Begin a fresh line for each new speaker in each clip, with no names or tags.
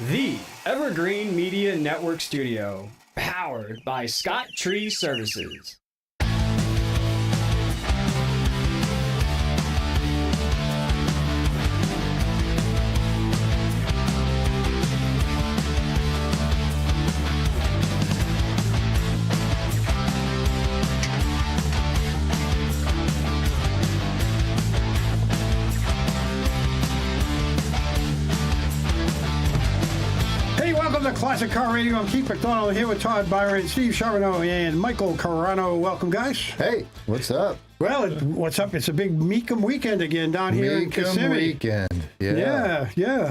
The Evergreen Media Network Studio, powered by Scott Tree Services.
Classic Car Radio. I'm Keith McDonald here with Todd Byron, Steve Charbonneau, and Michael Carano. Welcome, guys.
Hey, what's up?
Well, what's up? It's a big Meekum weekend again down here in Kissimmee.
Weekend.
Yeah.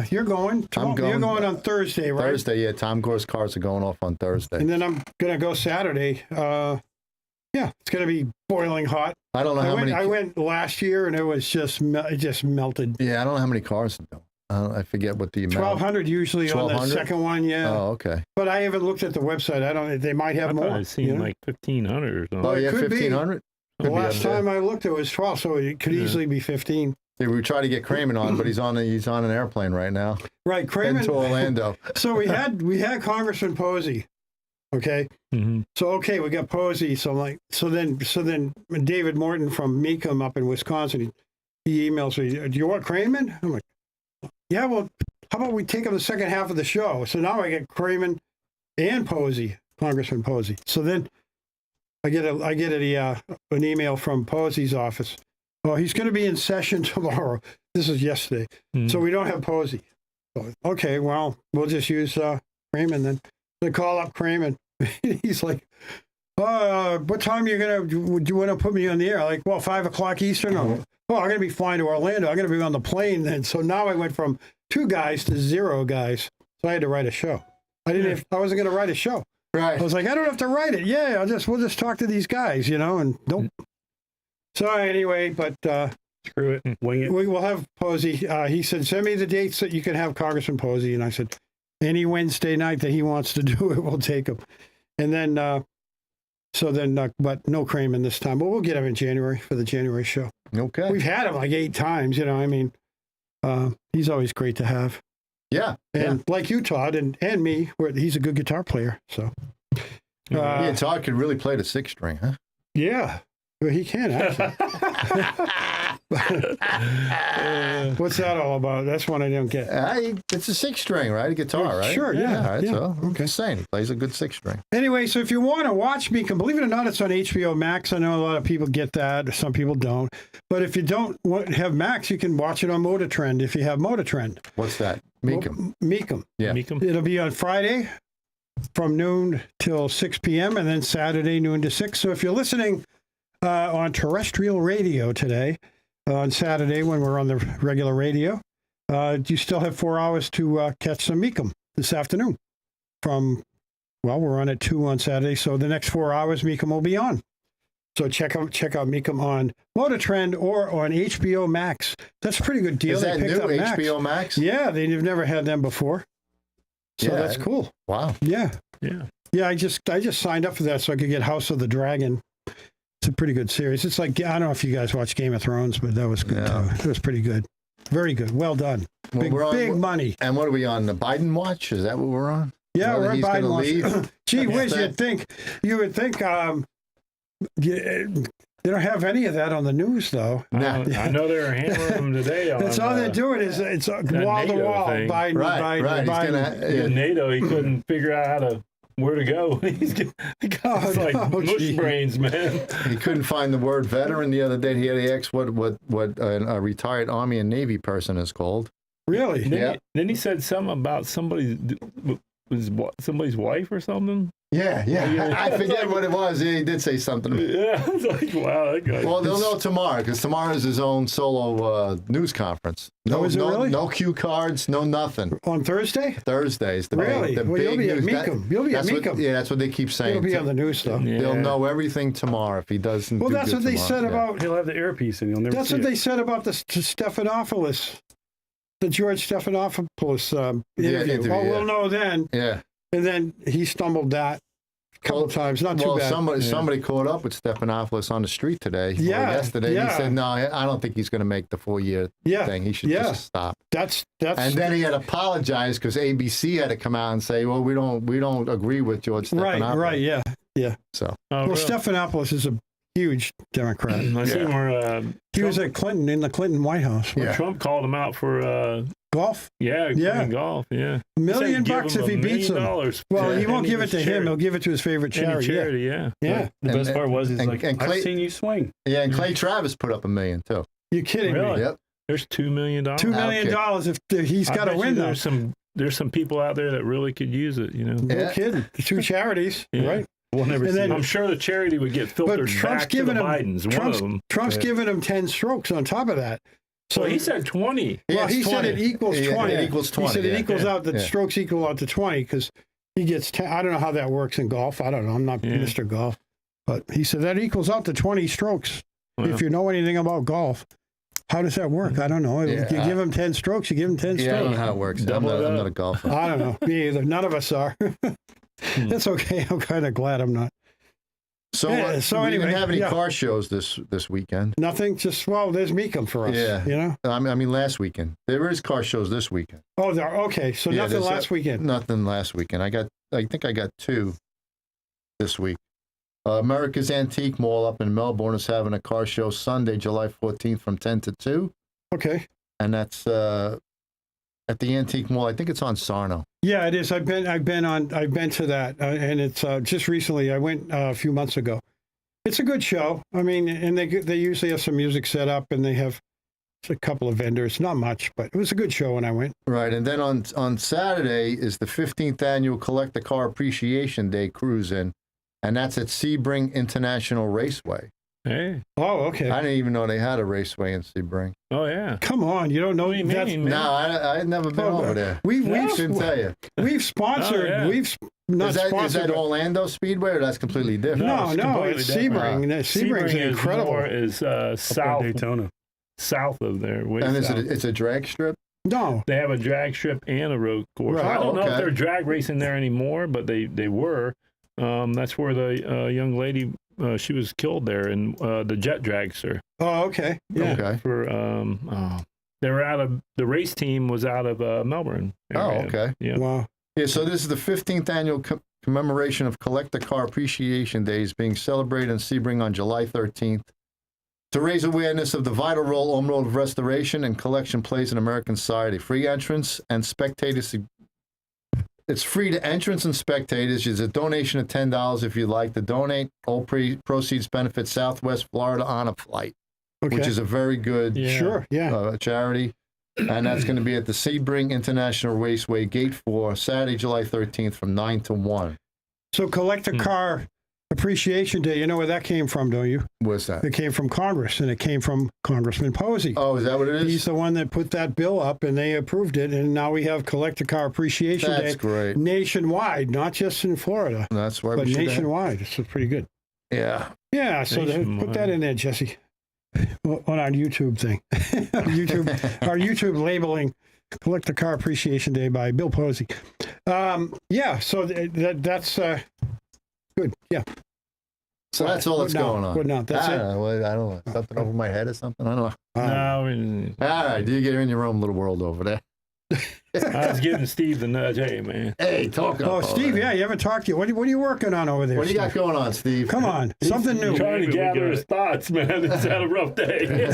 You're going.
I'm going.
You're going on Thursday, right?
Thursday, yeah. Tom Gore's cars are going off on Thursday.
And then I'm going to go Saturday. It's going to be boiling hot.
I don't know how many.
I went last year, and it was it just melted.
Yeah, I don't know how many cars to go. I forget what the amount.
1,200 usually 1,200? On the second one, yeah.
Oh, okay.
But I haven't looked at the website. I don't. They might have more.
I've seen like 1,500 or something.
Oh yeah, 1,500.
The last time I looked, it was 12, so it could easily be 15.
Yeah, we tried to get Cramen on, but he's on an airplane right now.
Right, Cramen
to Orlando.
So we had Congressman Posey. Okay.
Mm-hmm.
So we got Posey. So I'm like, so then David Morton from Meekum up in Wisconsin, he emails me, "Do you want Cramen?" I'm like, "Yeah, well, how about we take him the second half of the show?" So now I get Cramen and Posey, Congressman Posey. So then I get an email from Posey's office. Oh, he's going to be in session tomorrow. This is yesterday. Mm-hmm. So we don't have Posey. So, okay, well, we'll just use Cramen then. They call up Cramen. He's like, what time would you want to put me on the air? Like, well, 5 o'clock Eastern. I'm going to be flying to Orlando. I'm going to be on the plane then. So now I went from 2 guys to 0 guys. So I had to write a show. I wasn't going to write a show.
Right.
I was like, I don't have to write it. Yeah, we'll just talk to these guys, and nope. So anyway, but
screw it, wing it.
We'll have Posey. He said, send me the dates that you can have Congressman Posey. And I said, any Wednesday night that he wants to do it, we'll take him. And then, but no Cramen this time. But we'll get him in January for the January show.
Okay.
We've had him like 8 times, he's always great to have.
Yeah.
And like you, Todd, and me, he's a good guitar player. So.
Todd could really play the 6-string, huh?
Yeah. Well, he can, actually. What's that all about? That's one I don't get.
It's a 6-string, right? A guitar, right?
Sure, yeah.
All right,
yeah.
So I'm
okay.
just saying, he plays a good 6-string.
Anyway, so if you want to watch me, believe it or not, it's on HBO Max. I know a lot of people get that. Some people don't. But if you don't have Max, you can watch it on Motor Trend if you have Motor Trend.
What's that? Meekum.
Meekum.
Yeah.
Meekum.
It'll be on Friday from noon till 6 p.m. and then Saturday noon to 6. So if you're listening on terrestrial radio today, on Saturday when we're on the regular radio, you still have 4 hours to catch some Meekum this afternoon. We're on at 2 on Saturday, so the next 4 hours Meekum will be on. So check out Meekum on Motor Trend or on HBO Max. That's a pretty good deal.
Is that
they picked
new,
up
HBO Max?
Yeah, they've never had them before. So that's cool.
Wow.
Yeah.
Yeah.
Yeah, I just signed up for that so I could get House of the Dragon. It's a pretty good series. It's like, I don't know if you guys watch Game of Thrones, but that was good too. It was pretty good. Very good. Well done. Big money.
And what are we on? The Biden watch? Is that what we're on?
Yeah, we're on Biden watch. Gee whiz, you would think they don't have any of that on the news, though.
I know they're hammering them today.
That's all they're doing is it's wall to wall. Biden,
right.
Biden.
NATO, he couldn't figure out where to go. He's like mush brains, man.
He couldn't find the word veteran the other day. He had to ask what a retired Army and Navy person is called.
Really?
Then he said something about somebody's wife or something.
Yeah. I forget what it was. Yeah, he did say something.
Yeah, it's like, wow, that guy.
Well, they'll know tomorrow because tomorrow is his own solo news conference.
Really?
No cue cards, no nothing.
On Thursday?
Thursdays.
Really? You'll be at Meekum. You'll be at Meekum.
That's what they keep saying.
He'll be on the news stuff.
Yeah. They'll know everything tomorrow if he doesn't.
Well, that's what they said about.
He'll have the earpiece and he'll never.
That's what they said about the Stephanopoulos, the George Stephanopoulos interview. Well, we'll know then.
Yeah.
And then he stumbled that. couple times, not too
well,
bad.
somebody caught up with Stephanopoulos on the street today. Yesterday.
Yeah.
He said, "No, I don't think he's going to make the full year thing. He should just stop."
That's.
And then he had apologized because ABC had to come out and say, "Well, we don't agree with George Stephanopoulos."
Right. Yeah.
So.
Well, Stephanopoulos is a huge Democrat.
I see where
he was at Clinton in the Clinton White House.
Where Trump called him out for
golf.
Playing golf. Yeah,
$1 million if he beats him. Well, he won't give it to him. He'll give it to his favorite charity.
Yeah.
The best part was I've seen you swing.
Yeah, and Clay Travis put up $1 million too.
You kidding me?
Yep.
There's $2 million.
$2 million if he's got to win.
There's some people out there that really could use it.
No kidding. The 2 charities, right?
We'll never see.
I'm sure the charity would get filtered back to the Bidens.
Trump's giving him 10 strokes on top of that.
So he said 20.
Well, he said it equals 20.
It equals 20.
He said it equals out. The strokes equal out to 20 because he gets 10. I don't know how that works in golf. I don't know. I'm not Mr. Golf, but he said that equals out to 20 strokes. Wow. If you know anything about golf, how does that work? I don't know. You give him 10 strokes. You give him 10 strokes.
I don't know how it works. I'm not a golfer.
I don't know. Me either. None of us are. That's okay. I'm kind of glad I'm not.
So,
anyway,
we didn't have any car shows this weekend.
Nothing. Just there's Meekum for us.
Yeah,
you know.
I mean, last weekend there is car shows this weekend.
Oh, okay. So nothing last weekend.
Nothing last weekend. I think I got 2 this week. America's Antique Mall up in Melbourne is having a car show Sunday, July 14th from 10 to 2.
Okay.
And that's at the Antique Mall. I think it's on Sarno.
Yeah, it is. I've been to that, and it's just recently. I went a few months ago. It's a good show. I mean, and they usually have some music set up, and they have a couple of vendors. Not much, but it was a good show when I went.
Right, and then on Saturday is the 15th annual Collect the Car Appreciation Day cruise-in, and that's at Sebring International Raceway.
Hey.
Oh, okay.
I didn't even know they had a raceway in Sebring.
Oh, yeah.
Come on, you don't know
what you mean, man?
No, I had never been over there. Shouldn't tell you.
We've sponsored. We've not sponsored.
Is that Orlando Speedway, or that's completely different?
No, it's Sebring. Sebring's incredible.
Is south
Daytona,
south of there.
And it's a drag strip.
No,
they have a drag strip and a road course.
Right.
I don't know if they're drag racing there anymore, but they were. That's where the young lady. She was killed there in the jet dragster.
Oh, okay. Yeah.
Okay.
They were out of the race team was out of Melbourne area.
Oh, okay.
Yeah.
Wow.
Yeah. So this is the 15th annual commemoration of Collect the Car Appreciation Days being celebrated in Sebring on July 13th to raise awareness of the vital role automotive restoration and collection plays in American society. Free entrance and spectators. It's free to entrance and spectators. There's a donation of $10 if you'd like to donate. All proceeds benefit Southwest Florida Honor Flight, which is a very good charity. And that's going to be at the Sebring International Raceway, Gate 4, Saturday, July 13th from 9 to 1.
So Collect a Car Appreciation Day, you know where that came from, don't you?
What's that?
It came from Congress, and it came from Congressman Posey.
Oh, is that what it is?
He's the one that put that bill up, and they approved it, and now we have Collect a Car Appreciation Day.
That's great.
Nationwide, not just in Florida.
That's why
but
we should
nationwide. It's pretty good.
Yeah.
Yeah, so put that in there, Jesse, on our YouTube thing. our YouTube labeling Collect a Car Appreciation Day by Bill Posey. So that's good. Yeah.
So that's all that's going on.
What now? That's it?
I don't know. Something over my head or something? I don't know.
No.
All right. You get in your own little world over there.
I was giving Steve the nudge. Hey, man.
Hey, talk up.
Oh, Steve, you haven't talked to you. What are you working on over there,
What do you got going on, Steve?
Come on. Something new.
Trying to gather his thoughts, man. It's had a rough day.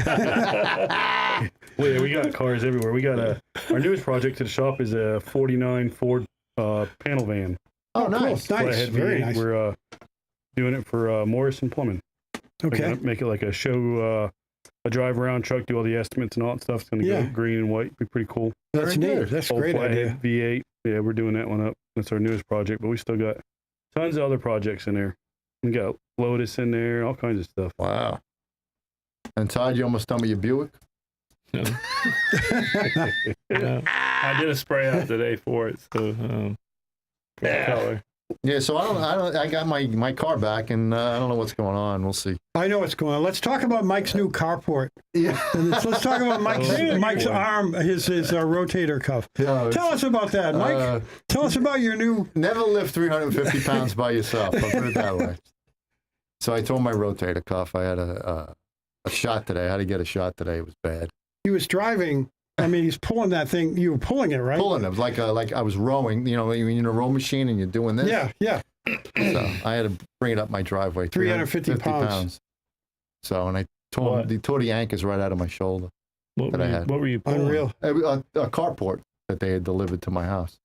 Well, yeah, we got cars everywhere. We got our newest project to the shop is a 49 Ford panel van.
Oh, nice.
Cool.
Nice. Very nice.
We're doing it for Morrison Plumbing.
Okay.
Make it like a show, a drive around truck, do all the estimates and all that stuff. It's going to go green and white. Be pretty cool.
That's neat. That's a great idea.
V8. Yeah, we're doing that one up. That's our newest project, but we still got tons of other projects in there. We got Lotus in there, all kinds of stuff.
Wow. And Todd, you almost done with your Buick?
No. I did a spray out today for it, so color.
Yeah, so I got my car back, and I don't know what's going on. We'll see.
I know what's going on. Let's talk about Mike's new carport.
Yeah.
And let's talk about Mike's arm, his rotator cuff.
Yeah,
Tell us about that, Mike. Tell us about your new.
Never lift 350 pounds by yourself. I'll put it that way. So I tore my rotator cuff. I had a shot today. I had to get a shot today. It was bad.
He was driving. I mean, he's pulling that thing. You were pulling it, right?
Pulling it like I was rowing. You know, when you're in a row machine and you're doing this.
Yeah.
So I had to bring it up my driveway.
350 pounds.
So, and I tore the anchors right out of my shoulder.
What were you pulling?
Unreal.
A carport that they had delivered to my house.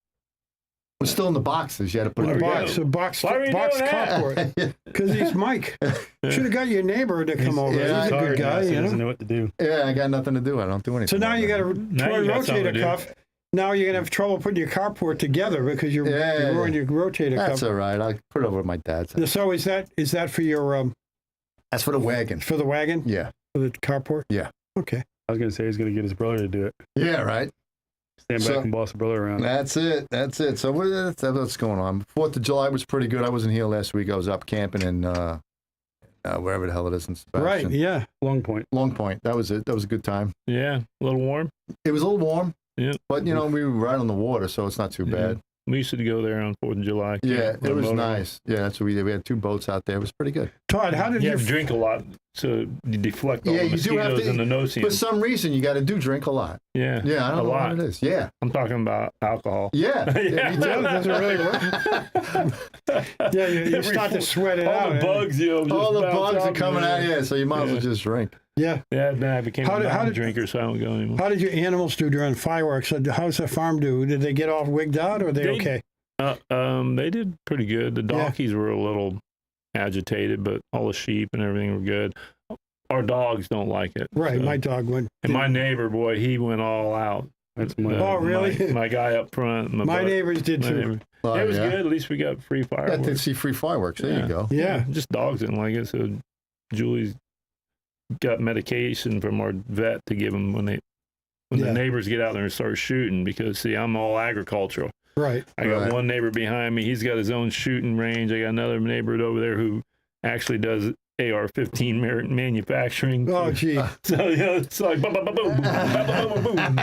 It was still in the boxes. You had to put it in
A box
Why were you doing that?
carport. Because he's Mike. Should have got your neighbor to come over.
yeah,
He's a good guy,
He
you
doesn't
know.
know what to do.
Yeah, I got nothing to do. I don't do anything.
So now you got a
Now
torn
you got something to
rotator
do.
cuff. Now you're gonna have trouble putting your carport together because you're ruining your rotator
That's
cuff.
all right. I'll put it over to my dad's house.
So is that for your
That's for the wagon.
for the wagon?
Yeah.
For the carport?
Yeah.
Okay.
I was going to say he's going to get his brother to do it.
Yeah, right.
Stand back and boss the brother around.
That's it. So that's what's going on. 4th of July was pretty good. I wasn't here last week. I was up camping in wherever the hell it is in Sebastian.
Right. Yeah.
Long Point.
Long Point. That was it. That was a good time.
Yeah, a little warm.
It was a little warm.
Yeah.
But, you know, we were right on the water, so it's not too bad.
We used to go there on 4th of July.
Yeah, it was
motor.
nice. Yeah, that's what we did. We had 2 boats out there. It was pretty good.
Todd, how did
You
you
have to drink a lot to deflect all the
you do have
mosquitoes
to.
and the
For
no-see.
some reason, you got to drink a lot.
Yeah.
Yeah, I don't
a
know
lot.
what it is. Yeah.
I'm talking about alcohol.
Yeah.
Yeah.
Me too.
Yeah, does it really work? Yeah, you start to sweat it
all
out.
the bugs, you know, just
All the
bounce
bugs
off
are coming
you.
out, yeah, so you might as well just drink.
Yeah.
Yeah, I became
How
a
did-
drinker, so I don't go anymore.
How did your animals do during fireworks? How's the farm do? Did they get all wigged out, or are they okay?
They did pretty good. The
Yeah.
donkeys were a little agitated, but all the sheep and everything were good. Our dogs don't like it.
Right.
so.
My dog went.
And my neighbor, boy, he went all out.
That's my.
Oh, really?
My guy up front.
My neighbors did
my
too.
neighbor.
Oh,
It was
yeah.
good. At least we got free
Yeah,
fireworks.
to see free fireworks. There you go.
Yeah.
Just dogs didn't like it, so Julie's got medication from our vet to give them when
Yeah.
the neighbors get out there and start shooting, because see, I'm all agricultural.
Right.
I got
Right.
one neighbor behind me. He's got his own shooting range. I got another neighbor over there who actually does AR-15 manufacturing.
Oh, gee.
So, you know, it's like boom, boom, boom, boom, boom, boom, boom, boom.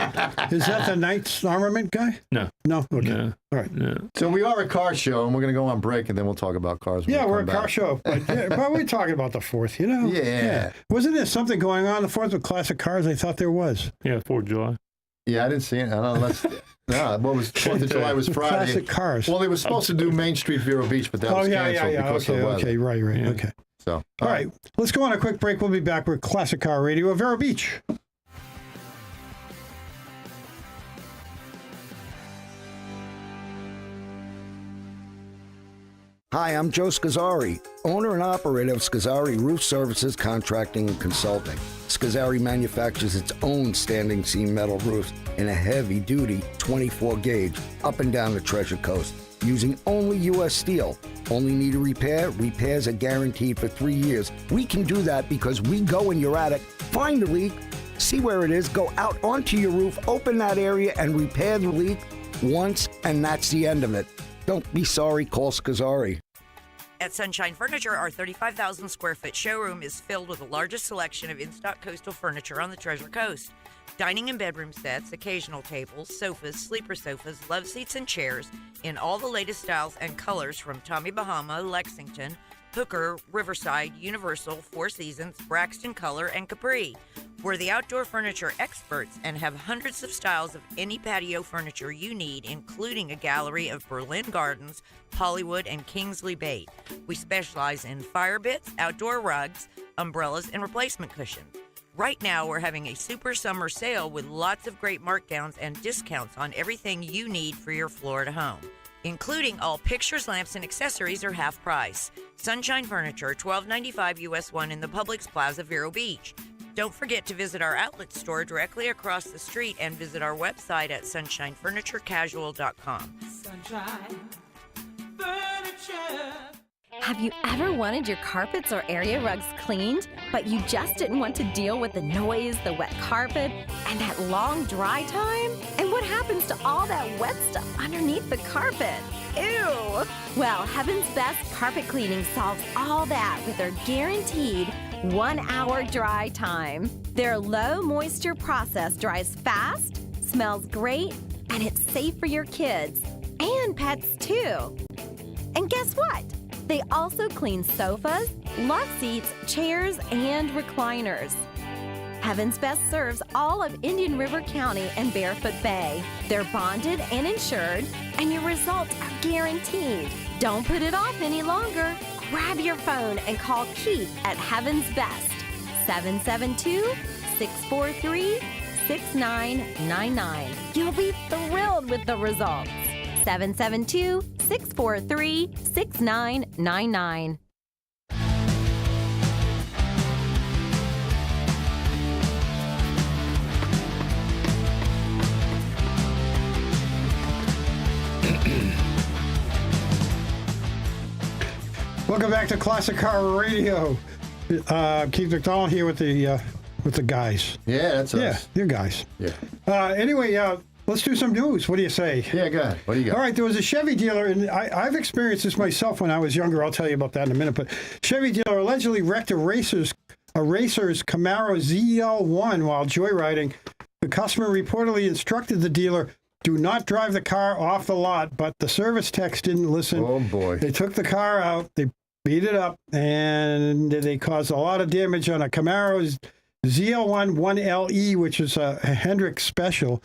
Is that the Knights armament guy?
No.
No. Okay.
No,
All right.
no.
So we are a car show, and we're going to go on break, and then we'll talk about cars. when
Yeah,
we
we're a
come
car
back.
show, but we're talking about the 4th, you know?
Yeah.
Wasn't there something going on the 4th with classic cars? I thought there was.
Yeah, 4th of July.
Yeah, I didn't see it. I don't know. What was 4th of July was Friday.
Classic cars.
Well, they were supposed to do Main Street Vero Beach, but that was canceled because of the weather.
Okay, right,
Yeah.
okay.
So,
All right, let's go on a quick break. We'll be back with Classic Car Radio at Vero Beach.
Hi, I'm Joe Scazzari, owner and operator of Scazzari Roof Services Contracting and Consulting. Scazzari manufactures its own standing seam metal roofs in a heavy-duty 24-gauge up and down the Treasure Coast, using only U.S. steel. Only need a repair? Repairs are guaranteed for 3 years. We can do that because we go in your attic, find the leak, see where it is, go out onto your roof, open that area, and repair the leak once, and that's the end of it. Don't be sorry, call Scazzari.
At Sunshine Furniture, our 35,000 square foot showroom is filled with the largest selection of in-stock coastal furniture on the Treasure Coast. Dining and bedroom sets, occasional tables, sofas, sleeper sofas, love seats, and chairs in all the latest styles and colors from Tommy Bahama, Lexington, Hooker, Riverside, Universal, Four Seasons, Braxton Color, and Capri. We're the outdoor furniture experts and have hundreds of styles of any patio furniture you need, including a gallery of Berlin Gardens, Hollywood, and Kingsley Bait. We specialize in fire bits, outdoor rugs, umbrellas, and replacement cushions. Right now, we're having a super summer sale with lots of great markdowns and discounts on everything you need for your Florida home, including all pictures, lamps, and accessories are half price. Sunshine Furniture, $12.95 US 1 in the Publix Plaza, Vero Beach. Don't forget to visit our outlet store directly across the street and visit our website at sunshinefurniturecasual.com.
Sunshine Furniture. Have you ever wanted your carpets or area rugs cleaned, but you just didn't want to deal with the noise, the wet carpet, and that long dry time? And what happens to all that wet stuff underneath the carpet? Ew! Well, Heaven's Best Carpet Cleaning solves all that with their guaranteed 1-hour dry time. Their low moisture process dries fast, smells great, and it's safe for your kids and pets too. And guess what? They also clean sofas, love seats, chairs, and recliners. Heaven's Best serves all of Indian River County and Barefoot Bay. They're bonded and insured, and your results are guaranteed. Don't put it off any longer. Grab your phone and call Keith at Heaven's Best, 772-643-6999. You'll be thrilled with the results. 772-643-6999.
Welcome back to Classic Car Radio. Keith McDonald here with the guys.
Yeah, that's
Yeah,
us.
you guys.
Yeah.
Anyway, let's do some news. What do you say?
Yeah, go ahead. What do you got?
All right, there was a Chevy dealer, and I've experienced this myself when I was younger. I'll tell you about that in a minute. But Chevy dealer allegedly wrecked a racer's Camaro ZL1 while joyriding. The customer reportedly instructed the dealer, do not drive the car off the lot, but the service techs didn't listen.
Oh, boy.
They took the car out, they beat it up, and they caused a lot of damage on a Camaro ZL1 1LE, which is a Hendrick special.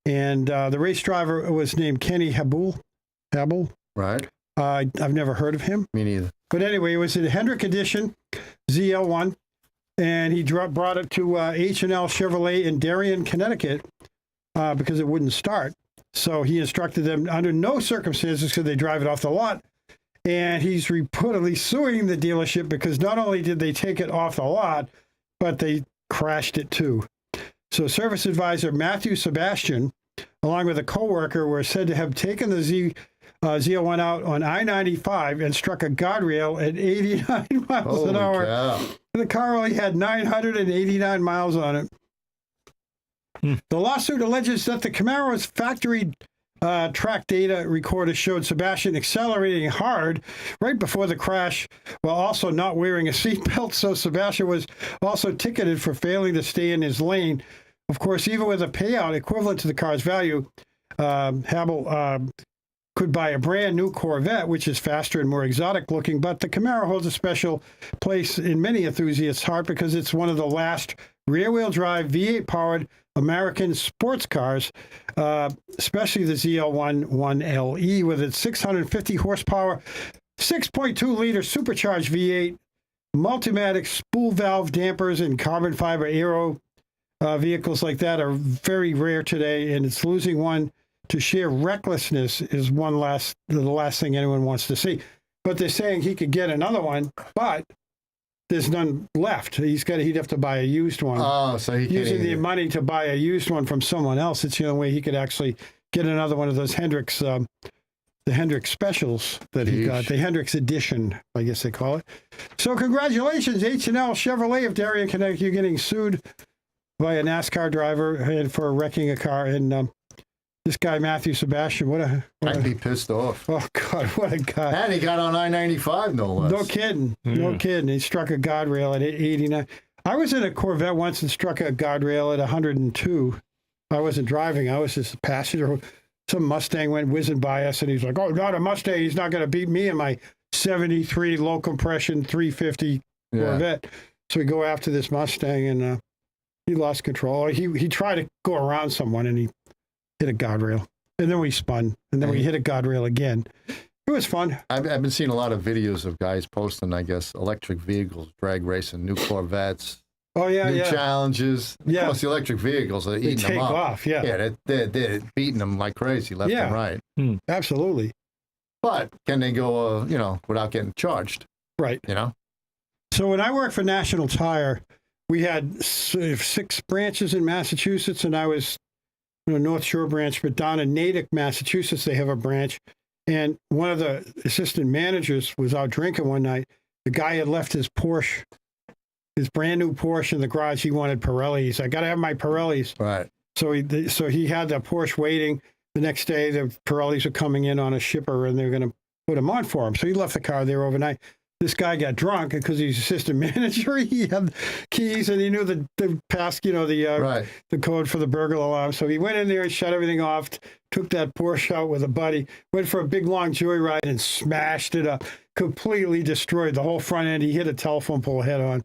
And the race driver was named Kenny Habul.
Right.
I've never heard of him.
Me neither.
But anyway, it was a Hendrick edition ZL1, and he brought it to H&L Chevrolet in Darien, Connecticut, because it wouldn't start. So he instructed them under no circumstances could they drive it off the lot. And he's reportedly suing the dealership because not only did they take it off the lot, but they crashed it too. So service advisor Matthew Sebastian, along with a coworker, were said to have taken the ZL1 out on I-95 and struck a guardrail at 89 miles an hour.
Cow.
The car only had 989 miles on it. The lawsuit alleges that the Camaro's factory track data recorder showed Sebastian accelerating hard right before the crash while also not wearing a seatbelt. So Sebastian was also ticketed for failing to stay in his lane. Of course, even with a payout equivalent to the car's value, Habel could buy a brand new Corvette, which is faster and more exotic looking. But the Camaro holds a special place in many enthusiasts' heart because it's one of the last rear-wheel drive V8 powered American sports cars, especially the ZL1 1LE with its 650 horsepower, 6.2 liter supercharged V8, Multimatic spool valve dampers and carbon fiber aero vehicles like that are very rare today, and it's losing one to sheer recklessness is the last thing anyone wants to see. But they're saying he could get another one, but there's none left. He'd have to buy a used one.
Oh, so he can't
using the
even-
money to buy a used one from someone else. It's the only way he could actually get another one of those Hendricks, the Hendricks specials that he got, the Hendricks edition, I guess they call it. So congratulations, H&L Chevrolet of Darien, Connecticut. You're getting sued by a NASCAR driver and for wrecking a car. And this guy, Matthew Sebastian,
I'd be pissed off.
Oh, God, what a guy.
And he got on I-95, no less.
No kidding. No kidding. He struck a guardrail at 89. I was in a Corvette once and struck a guardrail at 102. I wasn't driving. I was just a passenger. Some Mustang went whizzing by us, and he's like, oh, not a Mustang. He's not going to beat me in my 73 low compression 350 Corvette. So we go after this Mustang, and he lost control. He tried to go around someone, and he hit a guardrail. And then we spun, and then we hit a guardrail again. It was fun.
I've been seeing a lot of videos of guys posting, I guess, electric vehicles, drag racing, new Corvettes.
Oh, yeah,
new
yeah.
challenges.
Yeah.
Of course, the electric vehicles are eating them
take
up.
off, yeah.
Yeah, they're beating them like crazy, left and right.
Absolutely.
But can they go, without getting charged?
Right. So when I worked for National Tire, we had 6 branches in Massachusetts, and I was North Shore branch, but down in Natick, Massachusetts, they have a branch. And one of the assistant managers was out drinking one night. The guy had left his Porsche, his brand new Porsche in the garage. He wanted Pirellis. I got to have my Pirellis.
Right.
So he had the Porsche waiting. The next day, the Pirellis were coming in on a shipper, and they were going to put them on for him. So he left the car there overnight. This guy got drunk because he's assistant manager. He had keys and he knew the pass, the code for the burglar alarm. So he went in there and shut everything off, took that Porsche out with a buddy, went for a big long joyride and smashed it up, completely destroyed the whole front end. He hit a telephone pole head on,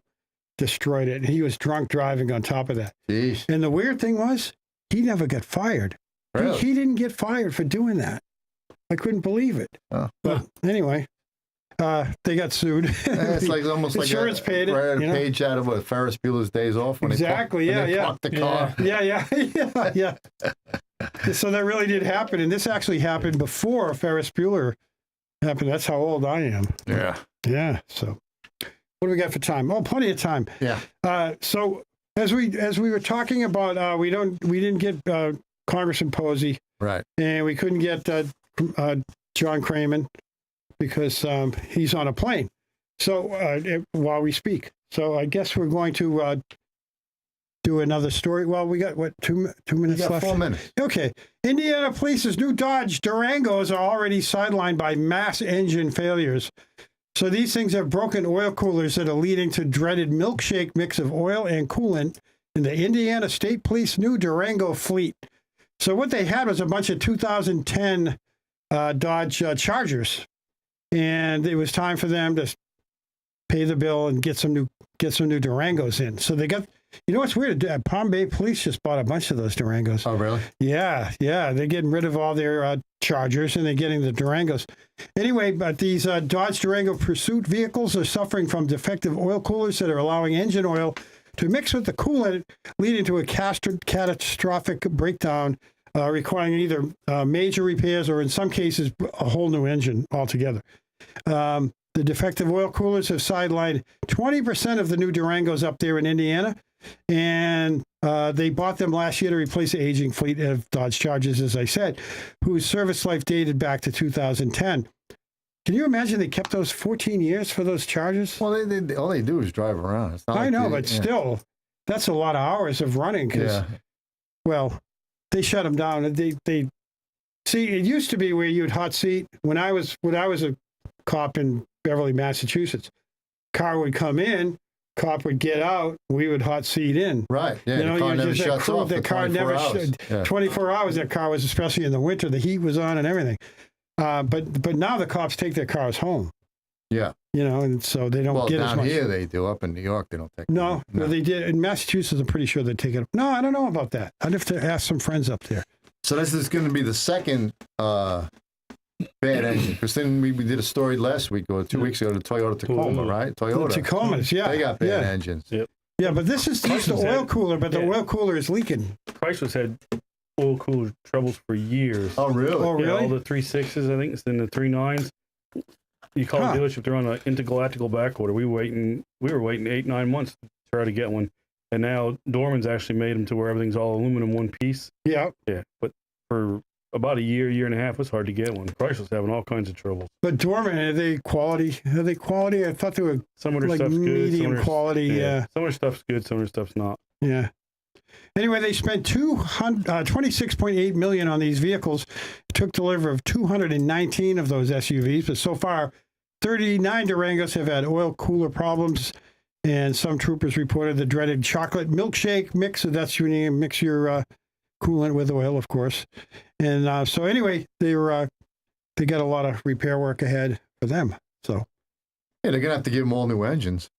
destroyed it. And he was drunk driving on top of that.
Jeez.
And the weird thing was, he never got fired.
Really?
He didn't get fired for doing that. I couldn't believe it.
Oh.
But anyway. They got sued.
It's like almost like
insurance paid it.
Right, a page out of Ferris Bueller's Days Off. When
Exactly.
They parked the car.
Yeah. So that really did happen, and this actually happened before Ferris Bueller happened. That's how old I am.
Yeah.
Yeah. So, what do we got for time? Oh, plenty of time.
Yeah.
So as we were talking about, we didn't get Congressman Posey,
right,
and we couldn't get John Cramen, because he's on a plane. So while we speak, so I guess we're going to do another story. Well, we got what 2 minutes left.
4 minutes.
Okay. Indiana Police's new Dodge Durangos are already sidelined by mass engine failures. So these things have broken oil coolers that are leading to dreaded milkshake mix of oil and coolant in the Indiana State Police new Durango fleet. So what they had was a bunch of 2010 Dodge Chargers. And it was time for them to pay the bill and get some new Durangos in. So they got, what's weird? Palm Bay Police just bought a bunch of those Durangos.
Oh, really?
Yeah. They're getting rid of all their Chargers and they're getting the Durangos. Anyway, but these Dodge Durango Pursuit vehicles are suffering from defective oil coolers that are allowing engine oil to mix with the coolant, leading to a catastrophic breakdown, requiring either major repairs or in some cases a whole new engine altogether. The defective oil coolers have sidelined 20% of the new Durangos up there in Indiana, and they bought them last year to replace the aging fleet of Dodge Chargers, as I said, whose service life dated back to 2010. Can you imagine they kept those 14 years for those Chargers?
Well, they all they do is drive around. It's not
I know, but still, that's a lot of hours of running. Well, they shut them down. They see. It used to be where you'd hot seat. When I was a cop in Beverly, Massachusetts, car would come in, cop would get out, we would hot seat in.
Right. Yeah. The car never shuts off.
The car never 24 hours. That car was, especially in the winter, the heat was on and everything. But now the cops take their cars home.
Yeah.
And so they don't get as much.
Down here they do. Up in New York, they don't take.
No, they did. In Massachusetts, I'm pretty sure they take it. No, I don't know about that. I'd have to ask some friends up there.
So this is going to be the second bad engine. Because then we did a story last week or 2 weeks ago, the Toyota Tacoma, right? Toyota.
The Tacomas, yeah.
They got bad engines.
Yep.
Yeah, but this is just the oil cooler, but the oil cooler is leaking.
Chrysler's had oil cooler troubles for years.
Oh, really?
Oh, really?
Yeah, all the 3.6s, I think, it's in the 3.9s. You call the dealership, they're on an intergalactical back order. We were waiting 8-9 months to try to get one. And now Dorman's actually made them to where everything's all aluminum one piece.
Yeah.
Yeah. But for about a year and a half, it's hard to get one. Chrysler's having all kinds of trouble.
But Dorman, are they quality? I thought they were
some of their
like
stuff's
medium
good,
quality. Yeah.
Some of their stuff's good, some of their stuff's not.
Yeah. Anyway, they spent $26.8 million on these vehicles. Took delivery of 219 of those SUVs, but so far, 39 Durangos have had oil cooler problems, and some troopers reported the dreaded chocolate milkshake mix. So that's when you mix your coolant with oil, of course. And so anyway, they got a lot of repair work ahead for them. So
yeah, they're gonna have to give them all new engines.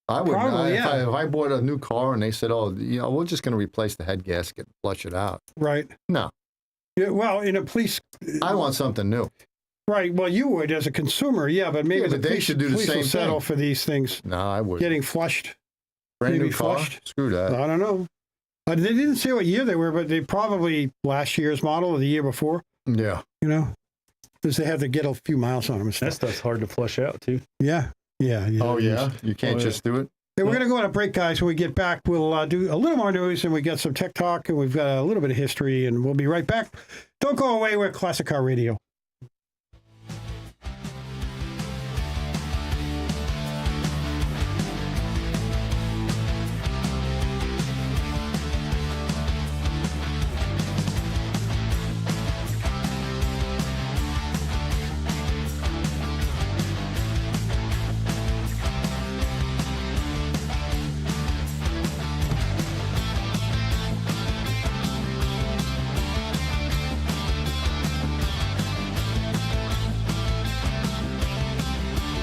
I would.
Probably,
if I bought a new car and they said, "Oh, we're just going to replace the head gasket, and flush it out."
Right.
No.
Yeah, well, in a police.
I want something new.
Right. Well, you would as a consumer, yeah, but maybe
they should do the same
will settle
thing
for these things.
No, I would.
Getting flushed.
Brand
maybe
new car.
flushed.
Screw that.
I don't know. They didn't say what year they were, but they probably last year's model or the year before.
Yeah.
Because they have to get a few miles on them and stuff.
That stuff's hard to flush out too.
Yeah.
Oh yeah. You can't just do it.
Hey, we're going to go on a break, guys. When we get back, we'll do a little more news, and we got some tech talk, and we've got a little bit of history, and we'll be right back. Don't go away. We're Classic Car Radio.